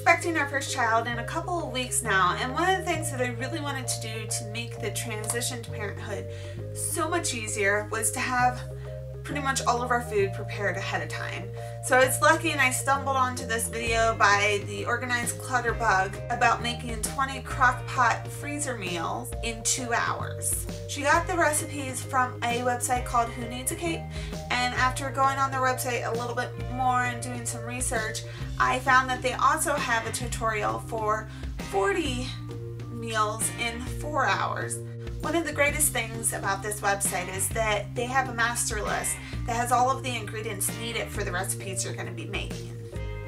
expecting our first child in a couple of weeks now, and one of the things that I really wanted to do to make the transition to parenthood so much easier was to have pretty much all of our food prepared ahead of time. So I was lucky and I stumbled onto this video by the Organized Clutter Bug about making 20 crock pot freezer meals in 2 hours. She got the recipes from a website called Who Needs a Cape, and after going on their website a little bit more and doing some research, I found that they also have a tutorial for 40 meals in 4 hours. One of the greatest things about this website is that they have a master list that has all of the ingredients needed for the recipes you're going to be making.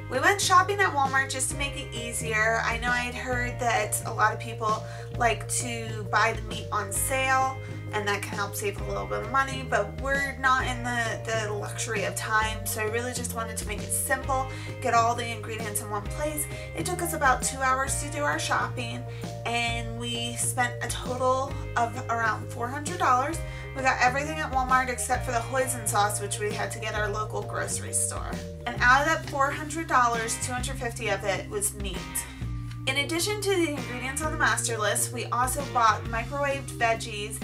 We went shopping at Walmart just to make it easier. I know I'd heard that a lot of people like to buy the meat on sale, and that can help save a little bit of money, but we're not in the luxury of time, so I really just wanted to make it simple, get all the ingredients in one place. It took us about 2 hours to do our shopping, and we spent a total of around $400. We got everything at Walmart except for the hoisin sauce, which we had to get at our local grocery store. And out of that $400, $250 of it was meat. In addition to the ingredients on the master list, we also bought microwaved veggies,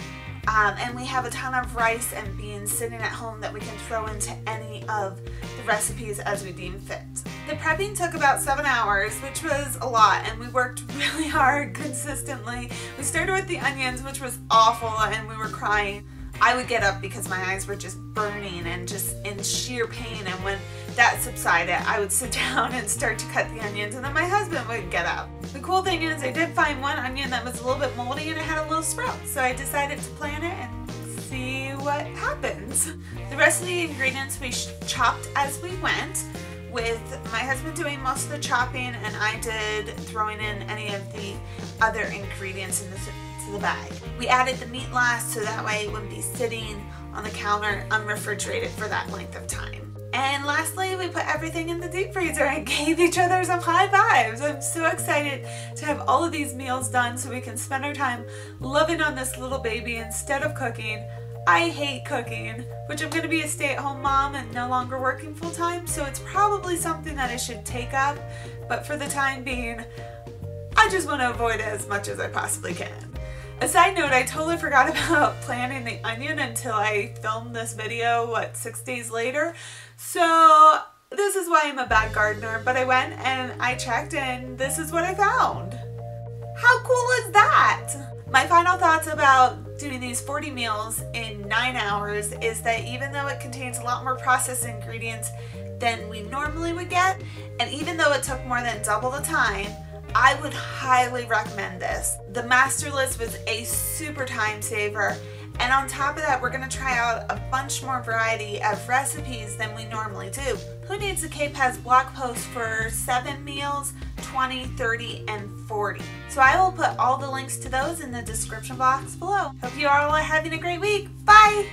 and we have a ton of rice and beans sitting at home that we can throw into any of the recipes as we deem fit. The prepping took about 7 hours, which was a lot, and we worked really hard consistently. We started with the onions, which was awful, and we were crying. I would get up because my eyes were just burning and just in sheer pain, and when that subsided, I would sit down and start to cut the onions, and then my husband would get up. The cool thing is I did find one onion that was a little bit moldy and it had a little sprout, so I decided to plant it and see what happens. The rest of the ingredients we chopped as we went, with my husband doing most of the chopping and I did throwing in any of the other ingredients into the bag. We added the meat last so that way it wouldn't be sitting on the counter unrefrigerated for that length of time. And lastly, we put everything in the deep freezer and gave each other some high fives. I'm so excited to have all of these meals done so we can spend our time loving on this little baby instead of cooking. I hate cooking, which I'm going to be a stay-at-home mom and no longer working full-time, so it's probably something that I should take up, but for the time being, I just want to avoid it as much as I possibly can. A side note, I totally forgot about planting the onion until I filmed this video, 6 days later, so this is why I'm a bad gardener, but I went and I checked and this is what I found. How cool is that? My final thoughts about doing these 40 meals in 9 hours is that even though it contains a lot more processed ingredients than we normally would get, and even though it took more than double the time, I would highly recommend this. The master list was a super time saver, and on top of that, we're going to try out a bunch more variety of recipes than we normally do. Who Needs a Cape has blog posts for 7 meals, 20, 30, and 40. So I will put all the links to those in the description box below. Hope you all are having a great week. Bye!